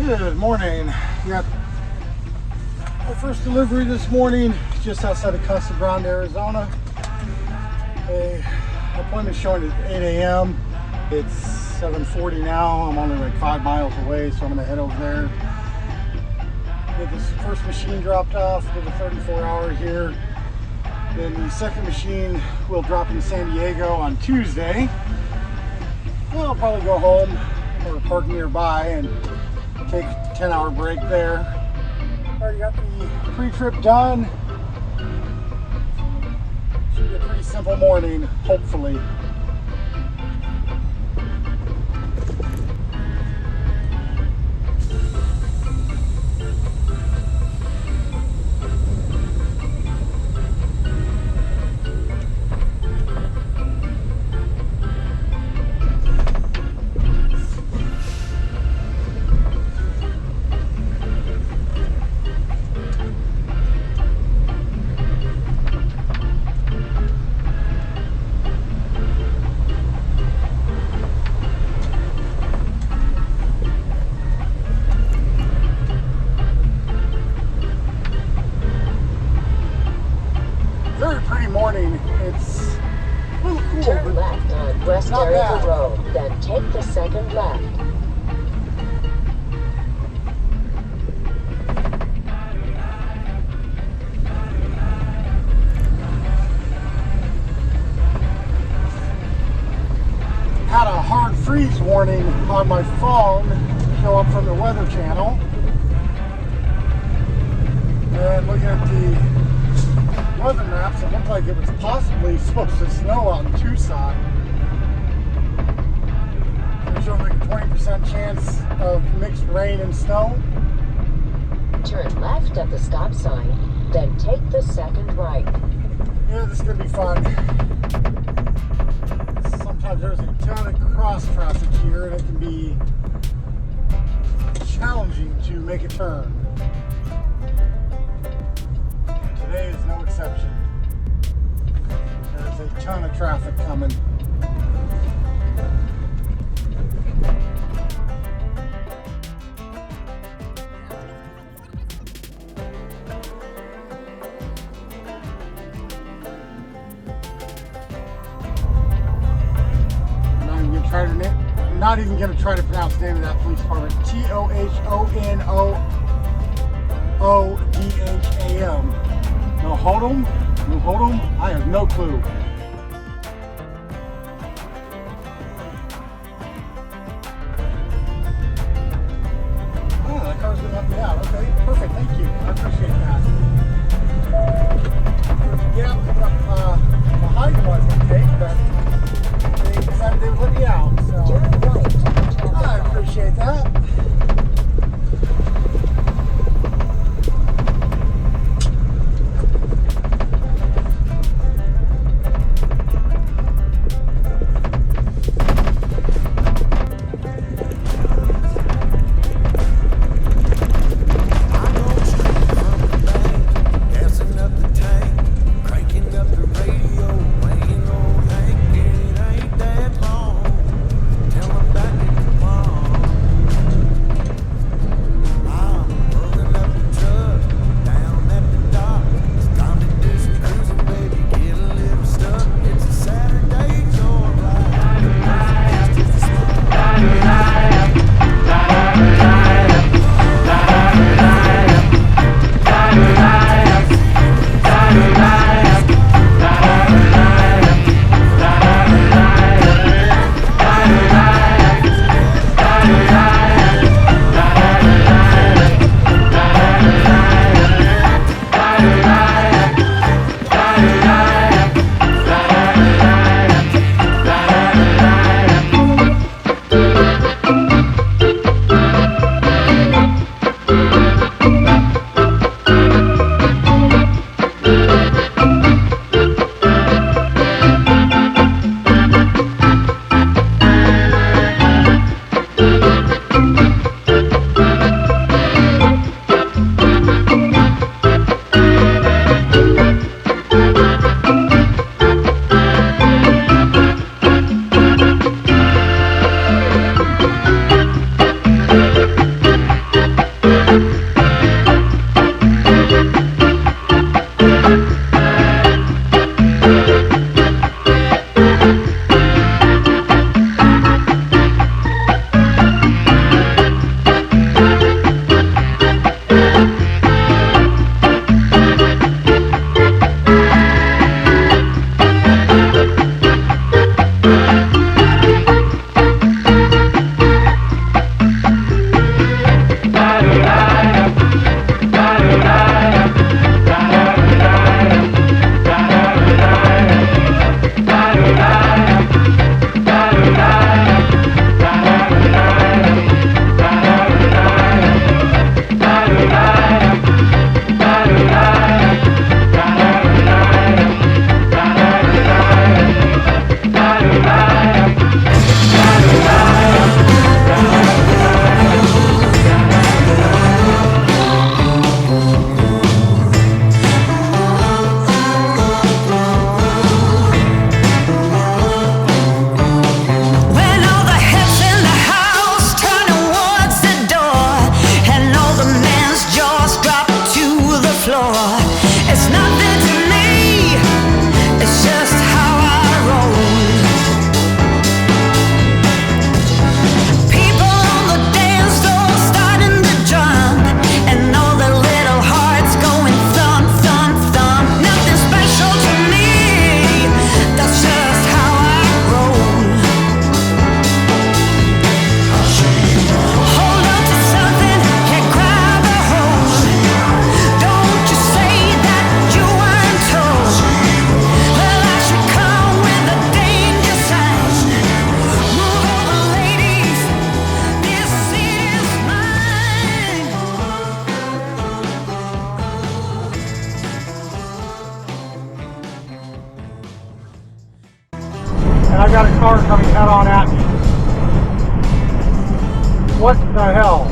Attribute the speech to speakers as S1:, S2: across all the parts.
S1: Good morning. We got our first delivery this morning, just outside of Casa, Grande, Arizona. A appointment showing at 8 a.m. It's 7:40 now. I'm only like 5 miles away, so I'm gonna head over there. Get this first machine dropped off, did a 34-hour here. Then the second machine will drop in San Diego on Tuesday. Well, I'll probably go home or park nearby and take a 10-hour break there. Already got the pre-trip done. Should be a pretty simple morning, hopefully. Very pretty morning. It's a little cool.
S2: Turn left on West Area Road, then take the second left.
S1: Had a hard freeze warning on my phone show up from the Weather Channel. And looking at the weather maps, it looked like it was possibly supposed to snow out in Tucson. It showed like a 20% chance of mixed rain and snow.
S2: Turn left at the stop sign, then take the second right.
S1: Yeah, this is gonna be fun. Sometimes there's a ton of cross traffic here and it can be challenging to make a turn. Today is no exception. There's a ton of traffic coming. I'm not even going to try to pronounce the name of that police department. Thonoodham. No Hodom? I have no clue. Oh, that car's gonna help me out. Okay, perfect. Thank you. I appreciate that. Yeah, behind me I was gonna take, but they decided they would let me out. So I appreciate that. at me. What the hell?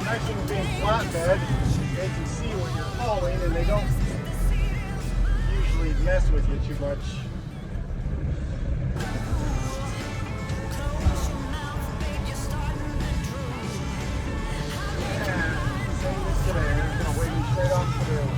S1: Nice thing being flatbed, they can see when you're hauling and they don't usually mess with you too much. Yeah, same as today. They're gonna wave me straight off through.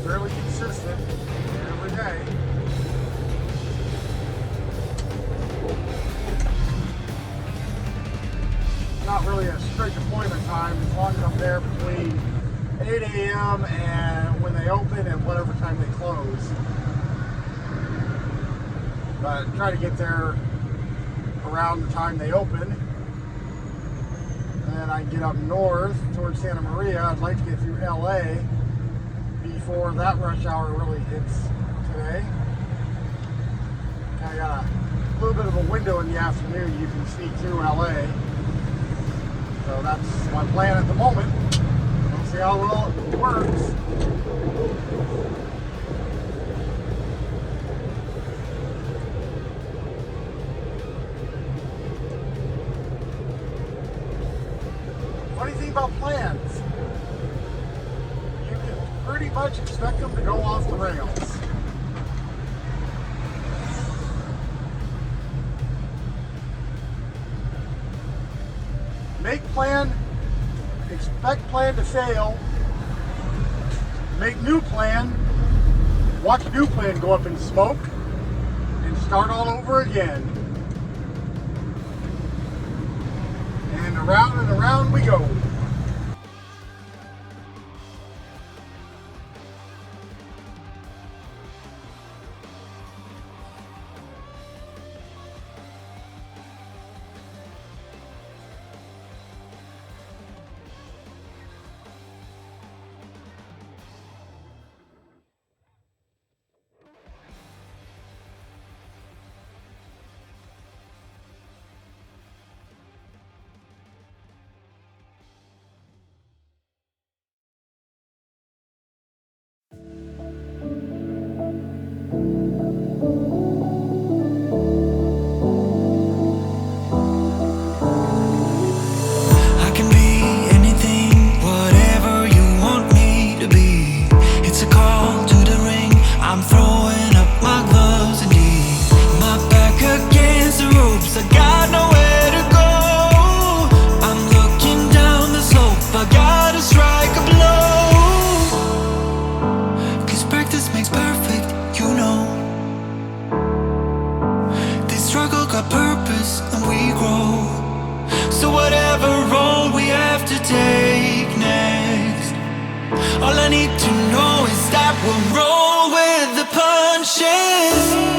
S1: Fairly consistent every day. Not really a strict appointment time as long as I'm there between 8 a.m. and when they open and whatever time they close. But try to get there around the time they open. And then I can get up north towards Santa Maria. I'd like to get through LA before that rush hour really hits today. I got a little bit of a window in the afternoon you can see through LA. So that's my plan at the moment. We'll see how well it works. Funny thing about plans, you can pretty much expect them to go off the rails. Make plan, expect plan to fail, make new plan, watch new plan go up in smoke, and start all over again. And around we go.
S3: take next. All I need to know is that we'll roll with the punches.